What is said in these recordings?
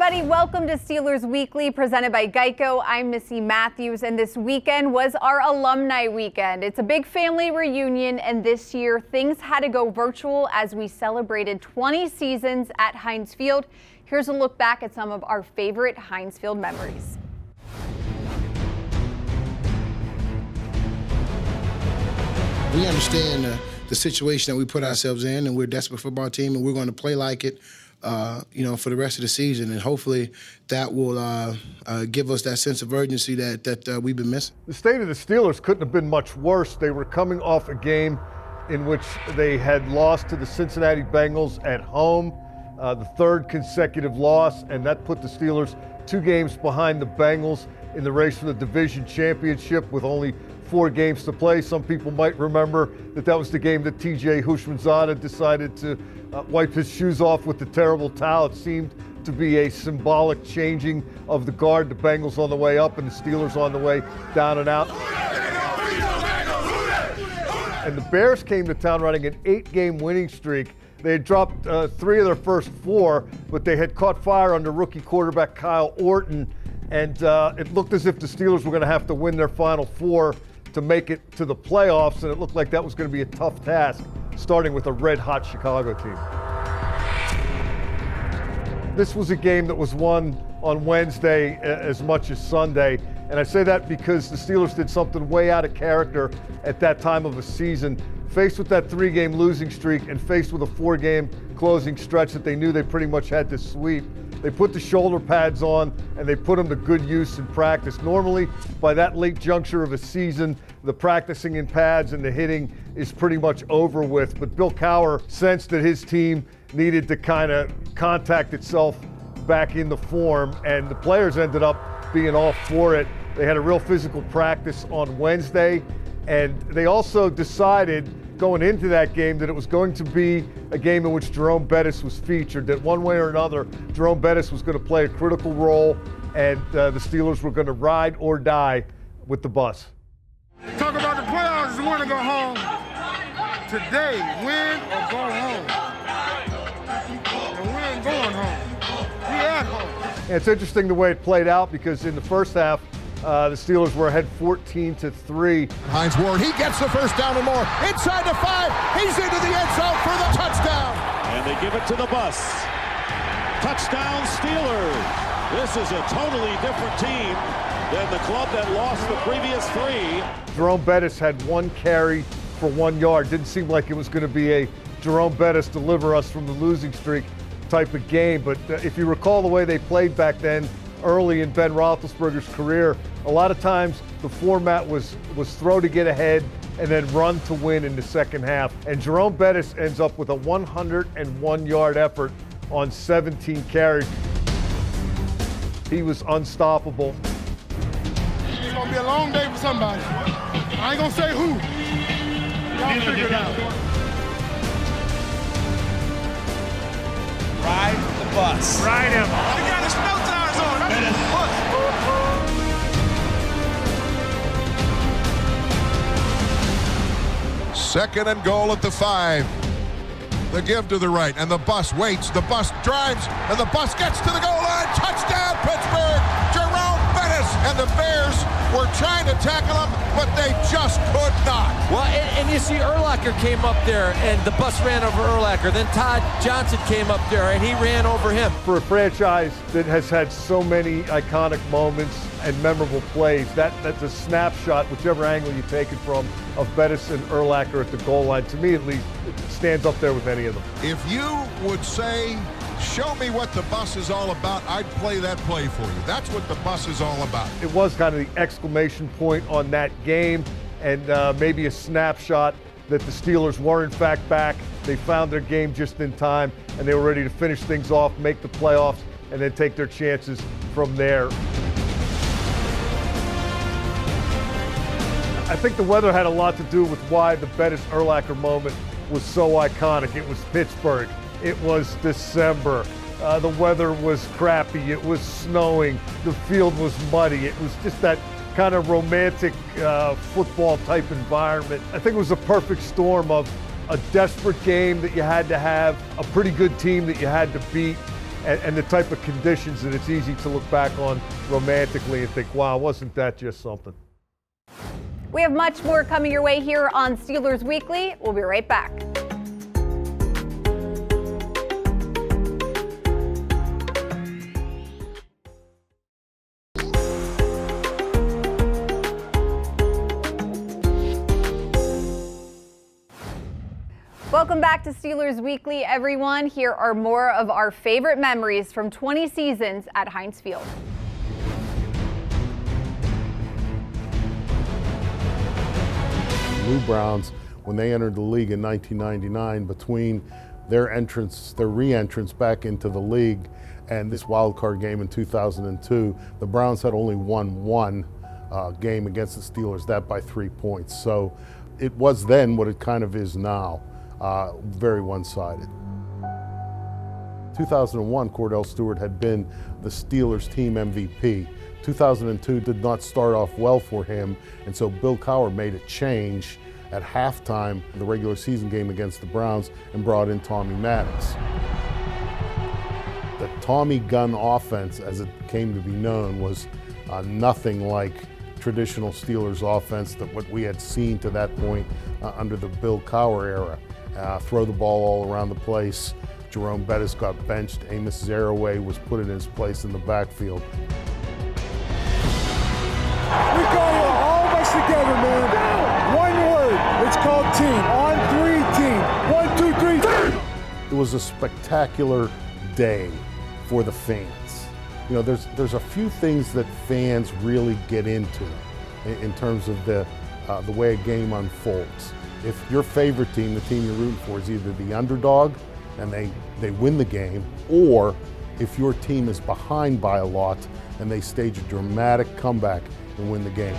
everybody. Welcome to Steelers Weekly, presented by Geico. I'm Missy Matthews, and this weekend was our alumni weekend. It's a big family reunion, and this year things had to go virtual as we celebrated 20 seasons at Heinz Field. Here's a look back at some of our favorite Heinz Field memories. We understand the situation that we put ourselves in, and we're a desperate football team, and we're going to play like it, for the rest of the season. And hopefully that will give us that sense of urgency that we've been missing. The state of the Steelers couldn't have been much worse. They were coming off a game in which they had lost to the Cincinnati Bengals at home, the third consecutive loss, and that put the Steelers 2 games behind the Bengals in the race for the division championship with only 4 games to play. Some people might remember that was the game that T.J. Houshmandzadeh decided to wipe his shoes off with the terrible towel. It seemed to be a symbolic changing of the guard. The Bengals on the way up and the Steelers on the way down and out. And the Bears came to town running an 8-game winning streak. They had dropped 3 of their first 4, but they had caught fire under rookie quarterback Kyle Orton. And it looked as if the Steelers were going to have to win their final 4 to make it to the playoffs, and it looked like that was going to be a tough task, starting with a red-hot Chicago team. This was a game that was won on Wednesday as much as Sunday, and I say that because the Steelers did something way out of character at that time of a season. Faced with that 3-game losing streak and faced with a 4-game closing stretch that they knew they pretty much had to sweep, they put the shoulder pads on and they put them to good use in practice. Normally, by that late juncture of a season, the practicing in pads and the hitting is pretty much over with. But Bill Cowher sensed that his team needed to kind of contact itself back into form, and the players ended up being all for it. They had a real physical practice on Wednesday, and they also decided going into that game that it was going to be a game in which Jerome Bettis was featured, that one way or another, Jerome Bettis was going to play a critical role, and the Steelers were going to ride or die with the bus. Talk about the playoffs, you want to go home today, win or go home. And we ain't going home. We at home. And it's interesting the way it played out, because in the first half, the Steelers were ahead 14-3. Heinz Ward, he gets the first down and more. Inside the 5, he's into the end zone for the touchdown. And they give it to the bus. Touchdown Steelers. This is a totally different team than the club that lost the previous 3. Jerome Bettis had 1 carry for 1 yard. Didn't seem like it was going to be a Jerome Bettis deliver us from the losing streak type of game. But if you recall the way they played back then, early in Ben Roethlisberger's career, a lot of times the format was throw to get ahead and then run to win in the second half. And Jerome Bettis ends up with a 101-yard effort on 17 carries. He was unstoppable. It's going to be a long day for somebody. I ain't going to say who. Y'all figure it out. Ride the bus. Ride him. You got his no tires on. Second and goal at the 5. The give to the right, and the bus waits. The bus drives, and the bus gets to the goal line. Touchdown, Pittsburgh! Jerome Bettis, and the Bears were trying to tackle him, but they just could not. Well, and you see Urlacher came up there, and the bus ran over Urlacher. Then Todd Johnson came up there, and he ran over him. For a franchise that has had so many iconic moments and memorable plays, that's a snapshot, whichever angle you take it from, of Bettis and Urlacher at the goal line. To me, at least, it stands up there with any of them. If you would say, show me what the bus is all about, I'd play that play for you. That's what the bus is all about. It was kind of the exclamation point on that game, and maybe a snapshot that the Steelers were in fact back. They found their game just in time, and they were ready to finish things off, make the playoffs, and then take their chances from there. I think the weather had a lot to do with why the Bettis-Urlacher moment was so iconic. It was Pittsburgh. It was December. The weather was crappy. It was snowing. The field was muddy. It was just that kind of romantic football type environment. I think it was a perfect storm of a desperate game that you had to have, a pretty good team that you had to beat, and the type of conditions that it's easy to look back on romantically and think, wow, wasn't that just something? We have much more coming your way here on Steelers Weekly. We'll be right back. Welcome back to Steelers Weekly, everyone. Here are more of our favorite memories from 20 seasons at Heinz Field. Blue Browns, when they entered the league in 1999, between their re-entrance back into the league and this wild card game in 2002, the Browns had only won one game against the Steelers, that by 3 points. So it was then what it kind of is now. Very one-sided. 2001, Cordell Stewart had been the Steelers team MVP. 2002 did not start off well for him, and so Bill Cowher made a change at halftime of the regular season game against the Browns and brought in Tommy Maddox. The Tommy gun offense, as it came to be known, was nothing like traditional Steelers offense that what we had seen to that point under the Bill Cowher era. Throw the ball all around the place. Jerome Bettis got benched. Amos Zaraway was put in his place in the backfield. We got it, all of us together, man. One word, it's called team. On 3, team. 1, 2, 3. It was a spectacular day for the fans. You know, there's a few things that fans really get into in terms of the way a game unfolds. If your favorite team, the team you're rooting for, is either the underdog and they win the game, or if your team is behind by a lot and they stage a dramatic comeback and win the game.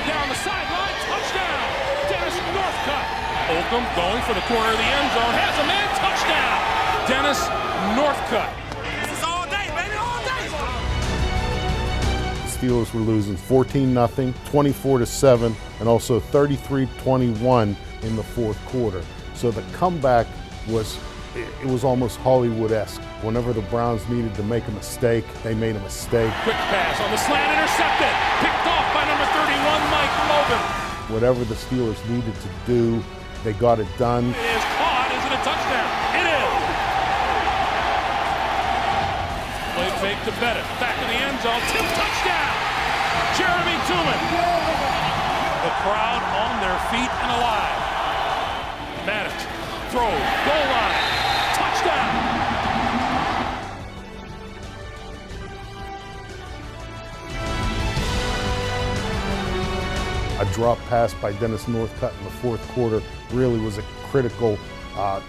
Down the sideline, touchdown! Dennis Northcutt. Holcomb going for the corner of the end zone, has a man, touchdown! Dennis Northcutt. This is all day, baby, all day! The Steelers were losing 14-0, 24-7, and also 33-21 in the fourth quarter. So the comeback was almost Hollywood-esque. Whenever the Browns needed to make a mistake, they made a mistake. Quick pass on the slant, intercepted, picked off by number 31, Mike Logan. Whatever the Steelers needed to do, they got it done. It is caught. Is it a touchdown? It is. Play fake to Bettis. Back in the end zone. Tip touchdown. Jeremy Tooman. The crowd on their feet and alive. Maddox throws. Goal line. Touchdown. A drop pass by Dennis Northcutt in the fourth quarter really was a critical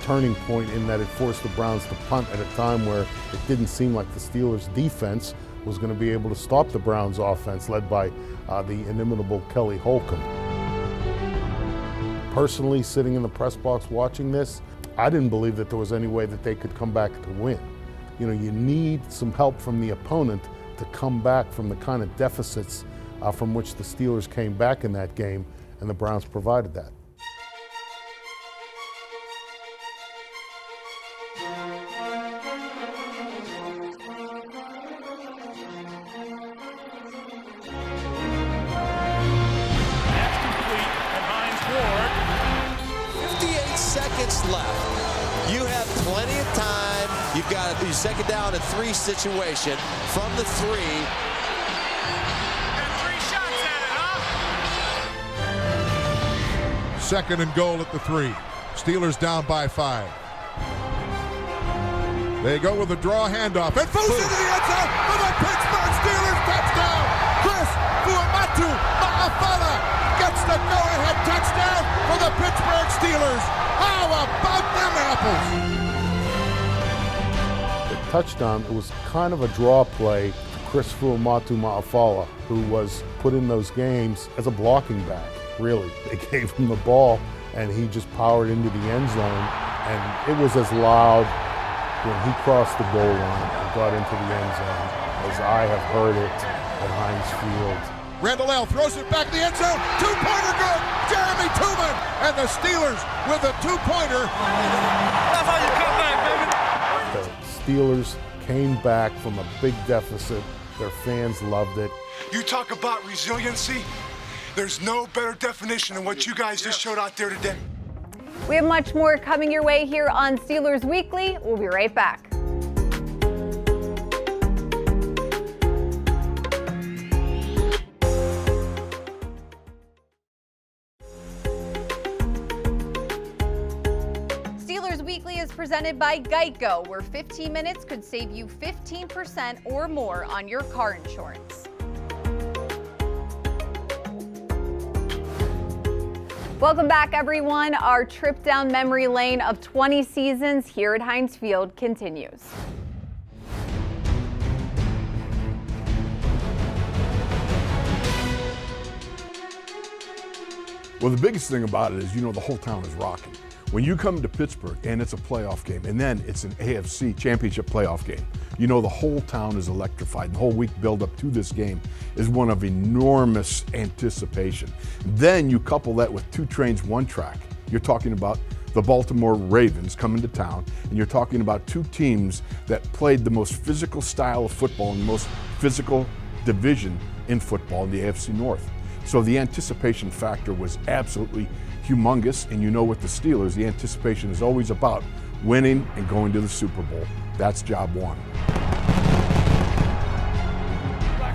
turning point in that it forced the Browns to punt at a time where it didn't seem like the Steelers' defense was going to be able to stop the Browns' offense, led by the inimitable Kelly Holcomb. Personally, sitting in the press box watching this, I didn't believe that there was any way that they could come back to win. You know, you need some help from the opponent to come back from the kind of deficits from which the Steelers came back in that game, and the Browns provided that. That's complete at Heinz Ward. 58 seconds left. You have plenty of time. You've got a second down and 3 situation from the 3. Second and goal at the 3. Steelers down by 5. They go with a draw handoff. And Foose into the end zone for the Pittsburgh Steelers touchdown. Chris Fuamatu-Ma'afala gets the go-ahead touchdown for the Pittsburgh Steelers. How about them apples? The touchdown, it was kind of a draw play to Chris Fuamatu-Ma'afala, who was put in those games as a blocking back. Really, they gave him the ball and he just powered into the end zone, and it was as loud when he crossed the goal line and got into the end zone as I have heard it at Heinz Field. Randall L. throws it back in the end zone. Two-pointer good. Jeremy Tooman and the Steelers with a two-pointer. That's how you come back, baby. The Steelers came back from a big deficit. Their fans loved it. You talk about resiliency. There's no better definition than what you guys just showed out there today. We have much more coming your way here on Steelers Weekly. We'll be right back. Steelers Weekly is presented by Geico, where 15 minutes could save you 15% or more on your car insurance. Welcome back, everyone. Our trip down memory lane of 20 seasons here at Heinz Field continues. Well, the biggest thing about it is, the whole town is rocking. When you come to Pittsburgh and it's a playoff game, and then it's an AFC championship playoff game, the whole town is electrified. The whole week build up to this game is one of enormous anticipation. Then you couple that with 2 trains, 1 track. You're talking about the Baltimore Ravens coming to town, and you're talking about 2 teams that played the most physical style of football and the most physical division in football in the AFC North. So the anticipation factor was absolutely humongous, and with the Steelers, the anticipation is always about winning and going to the Super Bowl. That's job one.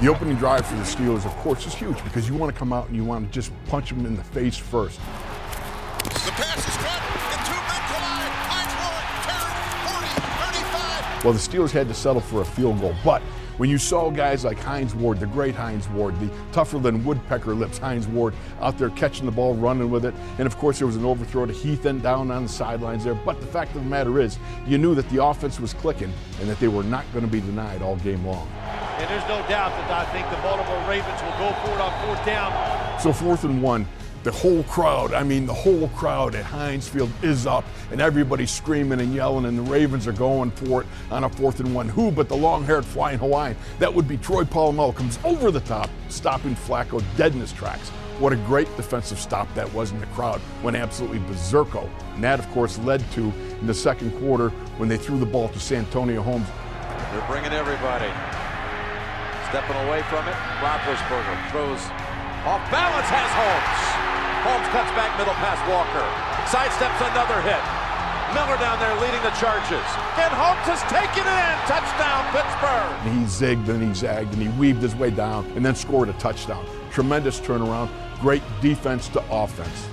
The opening drive for the Steelers, of course, is huge because you want to come out and you want to just punch them in the face first. The pass is caught, and 2 men collide. Heinz Ward, 10, 40, 35. Well, the Steelers had to settle for a field goal, but when you saw guys like Heinz Ward, the great Heinz Ward, the tougher than woodpecker lips Heinz Ward out there catching the ball, running with it, and of course there was an overthrow to Haden down on the sidelines there, but the fact of the matter is, you knew that the offense was clicking and that they were not going to be denied all game long. And there's no doubt that I think the Baltimore Ravens will go for it on 4th down. So 4th and 1, the whole crowd at Heinz Field is up, and everybody's screaming and yelling, and the Ravens are going for it on a 4th and 1. Who but the long-haired flying Hawaiian? That would be Troy Polamalu, comes over the top, stopping Flacco dead in his tracks. What a great defensive stop that was, and the crowd went absolutely berserko. And that, of course, led to, in the second quarter, when they threw the ball to Santonio Holmes. They're bringing everybody. Stepping away from it, Roethlisberger throws off balance, has Holmes. Holmes cuts back, middle pass Walker. Sidesteps another hit. Miller down there leading the charges. And Holmes has taken it in. Touchdown, Pittsburgh. He zigged and he zagged and he weaved his way down and then scored a touchdown. Tremendous turnaround, great defense to offense.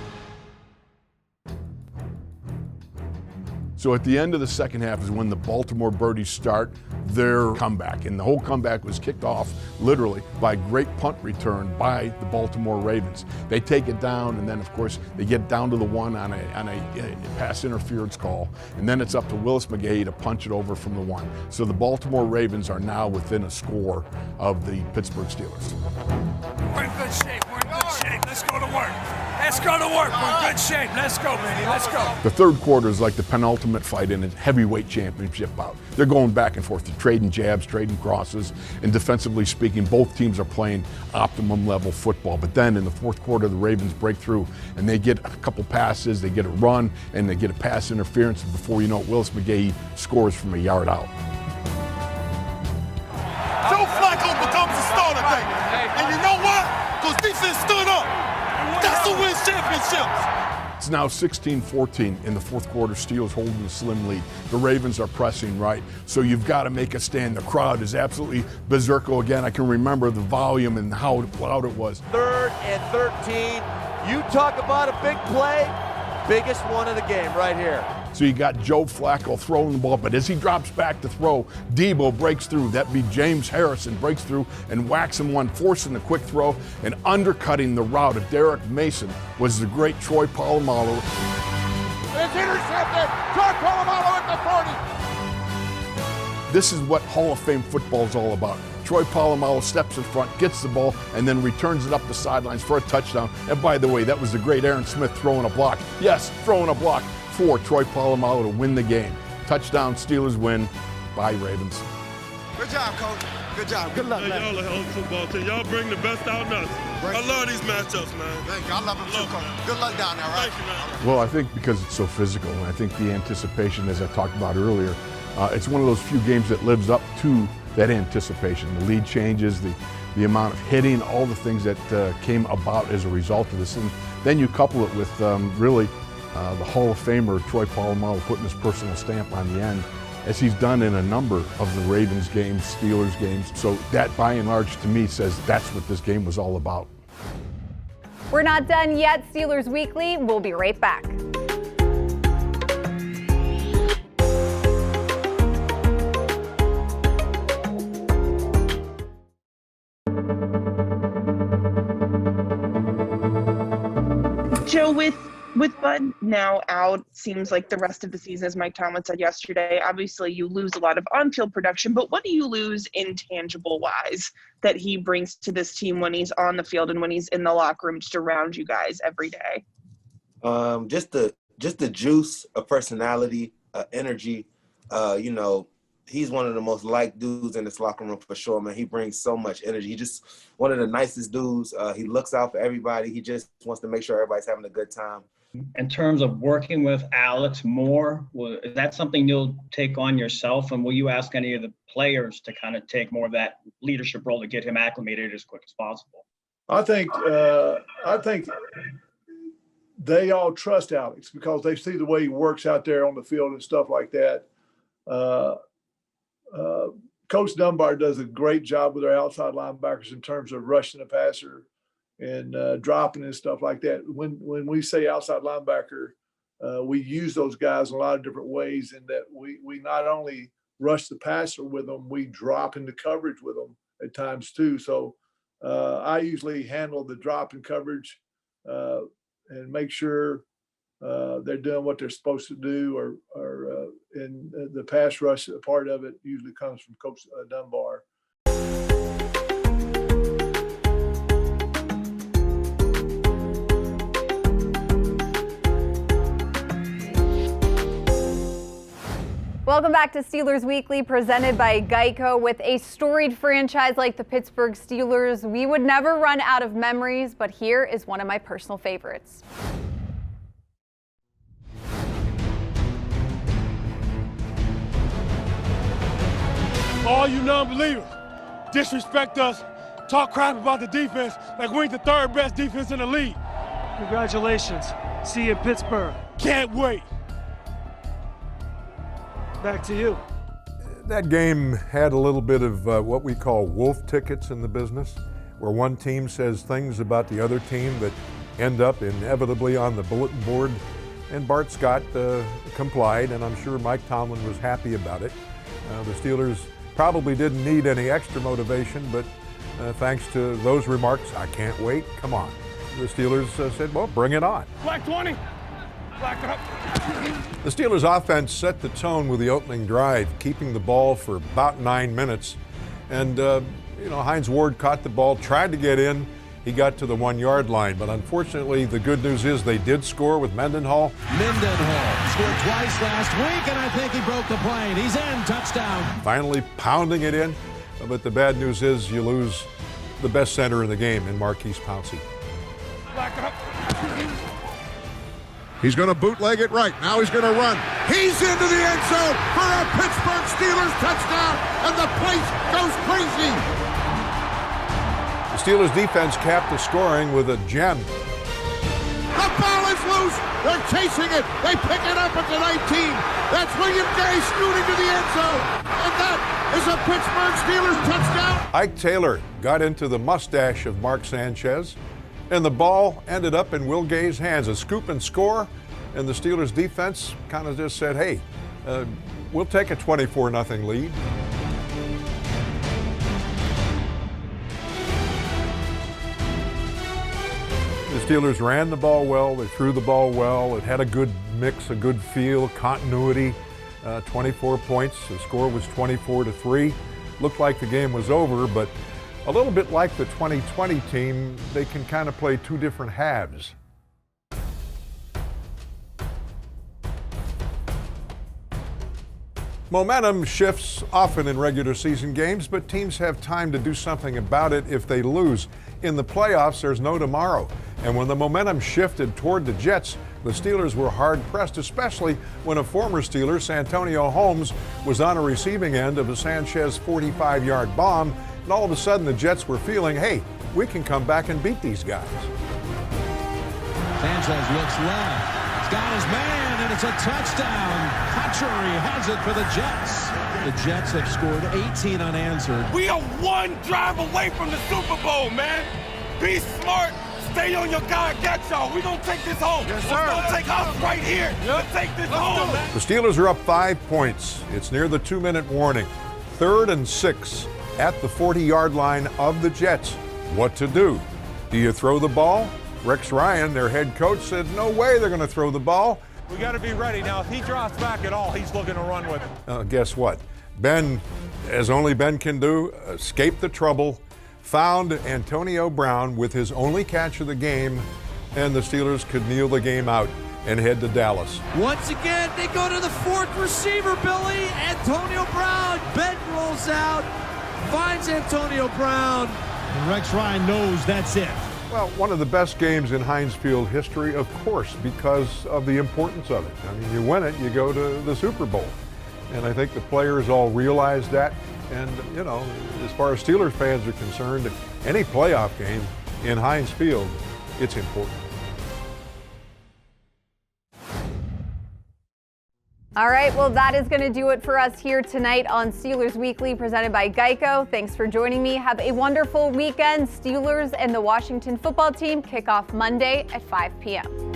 So at the end of the second half is when the Baltimore Birdies start their comeback. And the whole comeback was kicked off, literally, by a great punt return by the Baltimore Ravens. They take it down, and then, of course, they get down to the 1 on a pass interference call. And then it's up to Willis McGahee to punch it over from the 1. So the Baltimore Ravens are now within a score of the Pittsburgh Steelers. We're in good shape. We're in good shape. Let's go to work. Let's go to work. We're in good shape. Let's go, baby. Let's go. The third quarter is like the penultimate fight in a heavyweight championship bout. They're going back and forth. They're trading jabs, trading crosses, and defensively speaking, both teams are playing optimum level football. But then in the fourth quarter, the Ravens break through and they get a couple passes, they get a run, and they get a pass interference. And before you know it, Willis McGahee scores from a yard out. Joe Flacco becomes a starter today. And you know why? Because defense stood up. That's who wins championships. It's now 16-14 in the fourth quarter. Steelers holding a slim lead. The Ravens are pressing right, so you've got to make a stand. The crowd is absolutely berserko again. I can remember the volume and how loud it was. 3rd and 13. You talk about a big play, biggest one of the game right here. So you got Joe Flacco throwing the ball, but as he drops back to throw, Debo breaks through. That'd be James Harrison breaks through and whacks him one, forcing the quick throw and undercutting the route of Derek Mason was the great Troy Polamalu. It's intercepted. Troy Polamalu at the 40. This is what Hall of Fame football is all about. Troy Polamalu steps in front, gets the ball, and then returns it up the sidelines for a touchdown. And by the way, that was the great Aaron Smith throwing a block. Yes, throwing a block for Troy Polamalu to win the game. Touchdown, Steelers win. Bye, Ravens. Good job, Coach. Good job. Good luck, man. Y'all a hell of a football team. Y'all bring the best out in us. I love these matchups, man. Thank you. I love them too, Coach. Good luck down there, all right? Thank you, man. Well, I think because it's so physical, and I think the anticipation, as I talked about earlier, It's one of those few games that lives up to that anticipation. The lead changes, the amount of hitting, all the things that came about as a result of this. And then you couple it with really the Hall of Famer Troy Polamalu putting his personal stamp on the end, as he's done in a number of the Ravens games, Steelers games. So that, by and large, to me, says that's what this game was all about. We're not done yet. Steelers Weekly. We'll be right back. Joe, with Bud now out, seems like the rest of the season, as Mike Tomlin said yesterday, obviously you lose a lot of on-field production, but what do you lose intangible-wise that he brings to this team when he's on the field and when he's in the locker room just around you guys every day? Just the juice, a personality, energy. He's one of the most liked dudes in this locker room for sure, man. He brings so much energy. He's just one of the nicest dudes. He looks out for everybody. He just wants to make sure everybody's having a good time. In terms of working with Alex more, is that something you'll take on yourself? And will you ask any of the players to kind of take more of that leadership role to get him acclimated as quick as possible? I think they all trust Alex because they see the way he works out there on the field and stuff like that. Coach Dunbar does a great job with our outside linebackers in terms of rushing the passer and dropping and stuff like that. When we say outside linebacker, we use those guys in a lot of different ways in that we not only rush the passer with them, we drop into coverage with them at times too. So I usually handle the drop in coverage and make sure they're doing what they're supposed to do, and the pass rush part of it usually comes from Coach Dunbar. Welcome back to Steelers Weekly, presented by Geico. With a storied franchise like the Pittsburgh Steelers, we would never run out of memories, but here is one of my personal favorites. All you non-believers disrespect us, talk crap about the defense like we ain't the third best defense in the league. Congratulations. See you in Pittsburgh. Can't wait. Back to you. That game had a little bit of what we call wolf tickets in the business, where one team says things about the other team that end up inevitably on the bulletin board. And Bart Scott complied, and I'm sure Mike Tomlin was happy about it. The Steelers probably didn't need any extra motivation, but thanks to those remarks, I can't wait, come on. The Steelers said, well, bring it on. Black 20. Black up. The Steelers offense set the tone with the opening drive, keeping the ball for about 9 minutes. And, Heinz Ward caught the ball, tried to get in. He got to the 1 yard line, but unfortunately the good news is they did score with Mendenhall. Mendenhall scored twice last week, and I think he broke the plane. He's in, touchdown. Finally pounding it in, but the bad news is you lose the best center in the game in Marquise Pouncey. Black up. He's going to bootleg it right. Now he's going to run. He's into the end zone for a Pittsburgh Steelers touchdown, and the place goes crazy. The Steelers defense capped the scoring with a gem. The ball is loose. They're chasing it. They pick it up at the 19. That's William Gay scooting to the end zone. And that is a Pittsburgh Steelers touchdown. Ike Taylor got into the mustache of Mark Sanchez, and the ball ended up in Will Gay's hands. A scoop and score, and the Steelers defense kind of just said, hey, we'll take a 24-0 lead. The Steelers ran the ball well, they threw the ball well, it had a good mix, a good feel, continuity, 24 points, the score was 24-3. Looked like the game was over, but a little bit like the 2020 team, they can kind of play two different halves. Momentum shifts often in regular season games, but teams have time to do something about it if they lose. In the playoffs, there's no tomorrow. And when the momentum shifted toward the Jets, the Steelers were hard-pressed, especially when a former Steeler, Santonio Holmes, was on a receiving end of a Sanchez 45-yard bomb, and all of a sudden the Jets were feeling, hey, we can come back and beat these guys. Sanchez looks left. He's got his man, and it's a touchdown. Hatchery has it for the Jets. The Jets have scored 18 unanswered. We are one drive away from the Super Bowl, man. Be smart. Stay on your guy. Get y'all. We're going to take this home. Yes, sir. It's going to take us right here to take this home. The Steelers are up 5 points. It's near the 2-minute warning. 3rd and 6 at the 40-yard line of the Jets. What to do? Do you throw the ball? Rex Ryan, their head coach, said no way they're going to throw the ball. We got to be ready. Now, if he drops back at all, he's looking to run with it. Guess what? Ben, as only Ben can do, escaped the trouble, found Antonio Brown with his only catch of the game, and the Steelers could kneel the game out and head to Dallas. Once again, they go to the 4th receiver, Billy. Antonio Brown. Ben rolls out, finds Antonio Brown. And Rex Ryan knows that's it. Well, one of the best games in Heinz Field history, of course, because of the importance of it. I mean, you win it, you go to the Super Bowl. And I think the players all realize that. And, you know, as far as Steelers fans are concerned, any playoff game in Heinz Field, it's important. All right, well, that is going to do it for us here tonight on Steelers Weekly, presented by Geico. Thanks for joining me. Have a wonderful weekend. Steelers and the Washington football team kick off Monday at 5 p.m.